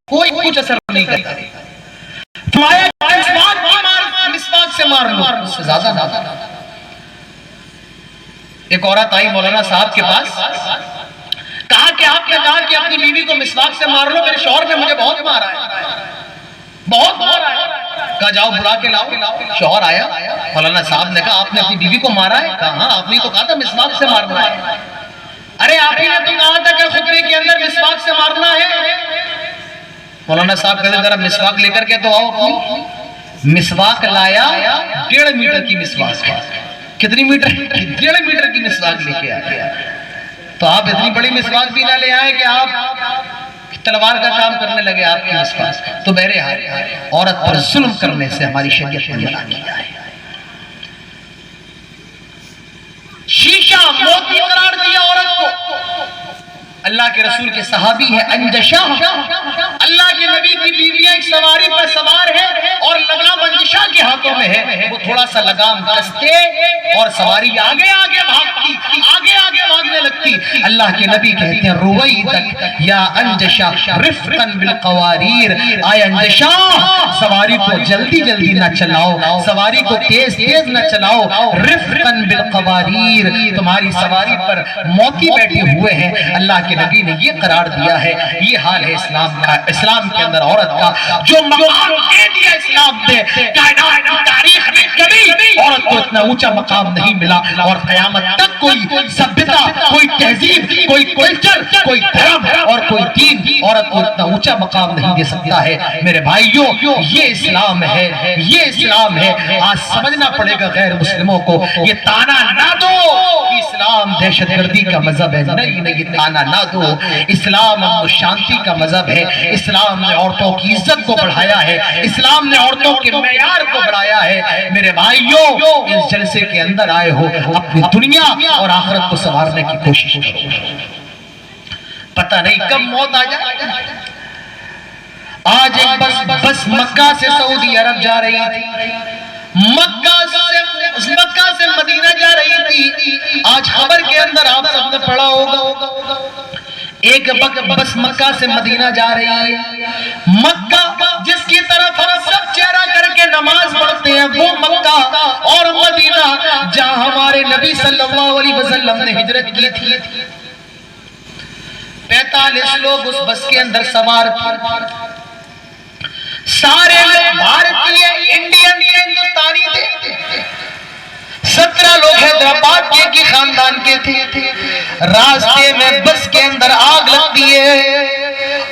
کوئی کچھ اثر نہیں کرتا. مسواک سے مار لو اس سے زیادہ نہ. ایک عورت آئی مولانا صاحب کے پاس, کہا کہ آپ نے کہا کہ اپنی بیوی کو مسواک سے مار لو, میرے شوہر نے مجھے بہت مارا ہے, بہت مارا ہے. کہا جاؤ بلا کے لاؤ. شوہر آیا, مولانا صاحب نے کہا آپ نے اپنی بیوی کو مارا ہے؟ کہا ہاں, آپ نے تو کہا تھا مسواک سے مارنا ہے. ارے آپ ہی نے تو کہا تھا کہ خطبے کے اندر مسواک سے مارنا ہے. مولانا صاحب کہتے ذرا مسواک لے کر کے تو آؤ. مسواک لایا, 1.5 میٹر کی مسواک. کتنی میٹر؟ 1.5 میٹر کی مسواک لے کے آیا. تو آپ اتنی بڑی مسواک بھی نہ لے آئے کہ آپ تلوار کا کام کرنے لگے آپ کی مسواک. تو بہرحال عورت پر ظلم کرنے سے ہماری شریعت نے منع کیا ہے. شیشہ موتی قرار دیا عورت کو. اللہ کے رسول کے صحابی ہے انجشا, اللہ کے نبی کی بیوی ایک سواری پر سوار ہے اور لگام انجشا کے ہاتھوں میں ہے. وہ تھوڑا سا لگام کستے اور سواری آگے آگے بھاگتی, آگے آگے بھاگنے لگتی. اللہ کے نبی کہتے ہیں رویدک یا انجشا رفقا بالقواریر, آئے انجشا سواری کو جلدی جلدی نہ چلاؤ, سواری کو تیز تیز نہ چلاؤ. رفقا بالقواریر, تمہاری سواری پر موتی بیٹھے ہوئے ہیں. اللہ کے نبی نے یہ قرار دیا ہے. یہ حال ہے اسلام کا, اسلام کے اندر عورت کا جو مقام دے دیا اسلام نے. کائنات کی تاریخ میں کبھی عورت کو اتنا اونچا مقام نہیں ملا, اور قیامت تک کوئی سبھیتا, کوئی تہذیب, کوئی کلچر, کوئی دھرم اور کوئی دین عورت کو اتنا اونچا مقام نہیں دے سکتا ہے. میرے بھائیوں, یہ اسلام ہے, یہ اسلام ہے. آج سمجھنا پڑے گا غیر مسلموں کو. یہ تانا نہ دو اسلام دہشت گردی کا مذہب ہے. نہیں نہیں, یہ تانا نہ دو. اسلام شانتی کا مذہب ہے. اسلام نے عورتوں کی عزت کو بڑھایا ہے. اسلام نے عورتوں کے معیار کو بڑھایا ہے. میرے بھائیوں, اس جلسے کے اندر آئے ہو, اپنی دنیا اور آخرت کو سنوارنے کی کوشش کرو. پتہ نہیں کب موت آ جائے. آج ایک بس مکہ سے سعودی عرب جا رہی تھی, مکہ سے مدینہ جا رہی تھی. آج خبر کے اندر آپ سب نے پڑھا ہوگا, ایک بس مکہ سے مدینہ جا رہی ہے. مکہ جس کی طرف ہم سب چہرہ کر کے نماز پڑھتے ہیں, وہ مکہ اور مدینہ جہاں ہمارے نبی صلی اللہ علیہ وسلم نے ہجرت کی تھی. 45 لوگ اس بس کے اندر سوار تھے. سارے لوگ بھارتی ہیں, انڈین تھے, ہندوستانی تھے. 17 لوگ حیدرآباد کے خاندان کے تھے. راستے میں بس کے اندر آگ لگتی ہے,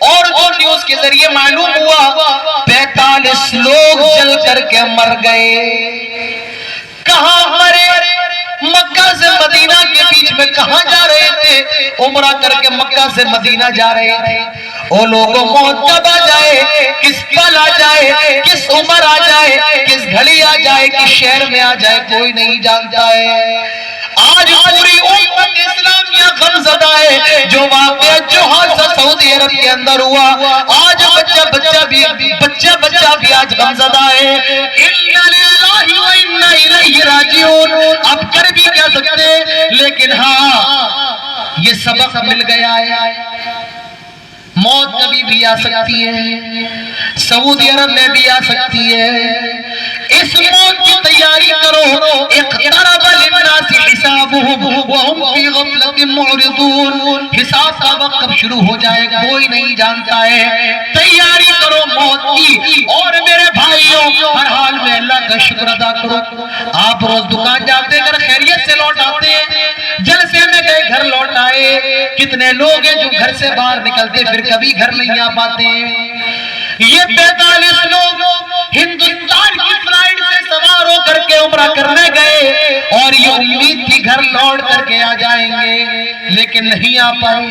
اور جو نیوز کے ذریعے معلوم ہوا 45 لوگ جل کر کے مر گئے. کہاں مرے؟ مکہ سے مدینہ کے بیچ میں کہاں جا رہے تھے؟ عمرہ کر کے مکہ سے مدینہ جا رہے تھے. او لوگوں, موت کب آ جائے, کس پل آ جائے, کس عمر آ جائے, کس گھڑی آ جائے, کس شہر میں آ جائے, کوئی نہیں جانتا ہے. آج پوری امت اسلامیہ غمزدہ ہے. جو واقعہ جو حادثہ سعودی عرب کے اندر ہوا, آج بچہ بھی آج غمزدہ ہے. اِنَّا لِلَّهِ وَإِنَّا إِلَيْهِ راجعون. اب کر بھی کیا سکتے, لیکن ہاں یہ سبق مل گیا ہے. موت کبھی بھی آ سکتی ہے, سعودی عرب میں بھی آ سکتی ہے. اس موت کی تیاری کرو. اقترب للناس حسابهم وهم في غفلة معرضون. حساب کا وقت کب شروع ہو جائے کوئی نہیں جانتا ہے. تیاری کرو موت کی. اور میرے بھائیوں, ہر حال میں اللہ کا شکر ادا کرو. آپ روز دکان جاتے اگر خیریت سے لوٹ آتے ہیں, جلسے میں گئے گھر لوٹ آئے. کتنے لوگ ہیں جو گھر سے باہر نکلتے پھر کبھی گھر نہیں آ پاتے ہیں. یہ 45 لوگ ہندوستان کی فلائٹ سے سوار ہو کر کے عمرہ کرنے گئے, اور یہ امید تھی گھر لوٹ کر کے آ جائیں گے, لیکن نہیں آ پائے.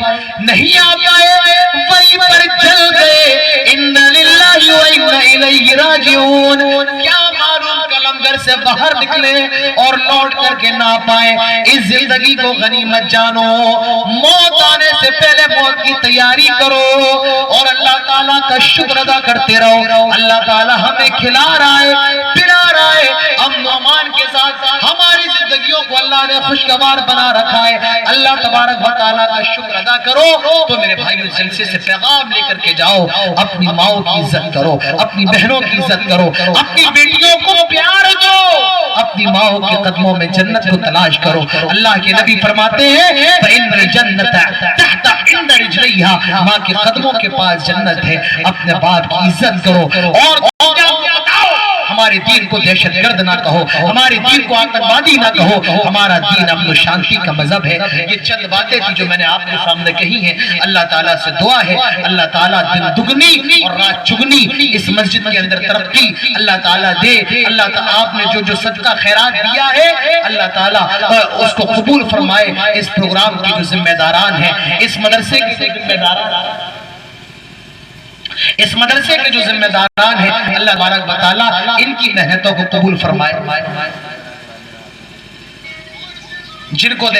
وہیں پر جل گئے. اِنَّ لِلَّهِ وَإِنَّا إِلَيْهِ راجعون. کیا معلوم کلم گھر سے باہر نکلے اور لوٹ کر کے نہ پائیں. اس زندگی کو غنیمت جانو. موت آنے سے پہلے موت کی تیاری کرو, اور اللہ تعالیٰ کا کا شکر ادا کرتے رہو. اللہ تعالیٰ ہمیں کھلا رہا ہے, پلا رہا ہے, امن و امان کے ساتھ ہماری زندگیوں کو اللہ نے خوشگوار بنا رکھا ہے. اللہ تبارک و تعالیٰ کا شکر ادا کرو. تو میرے بھائیو جلسے سے پیغام لے کر کے جاؤ, اپنی ماؤں کی عزت کرو, اپنی بہنوں کی عزت کرو, اپنی بیٹیوں کو پیار دو, اپنی ماؤں کے قدموں میں جنت کو تلاش کرو. اللہ کے نبی فرماتے ہیں فَإِنَّ الْجَنَّةَ تَحْتَ عِنْدَ رِجْلَيْهَا, ماں کے قدموں کے پاس جنت ہے. اپنے باپ کی عزت کرو. اور ہمارے دین کو دہشت گرد نہ کہو, ہمارے دین کو آتنوادی نہ کہو. ہمارا دین امن و شانتی کا مذہب ہے. یہ چند باتیں تھی جو میں نے آپ کے سامنے کہی ہیں. اللہ تعالیٰ سے دعا ہے اللہ تعالیٰ دن دگنی اور رات چگنی اس مسجد کے اندر ترقی اللہ تعالیٰ دے. اللہ تعالیٰ آپ نے جو صدقہ خیرات دیا ہے اللہ تعالیٰ اس کو قبول فرمائے. اس پروگرام کی جو ذمہ داران ہیں, اس مدرسے کے ذمہ داران, اس مدرسے کے جو ذمہ داران ہیں, اللہ تبارک و تعالیٰ ان کی محنتوں کو قبول فرمائے. جن کو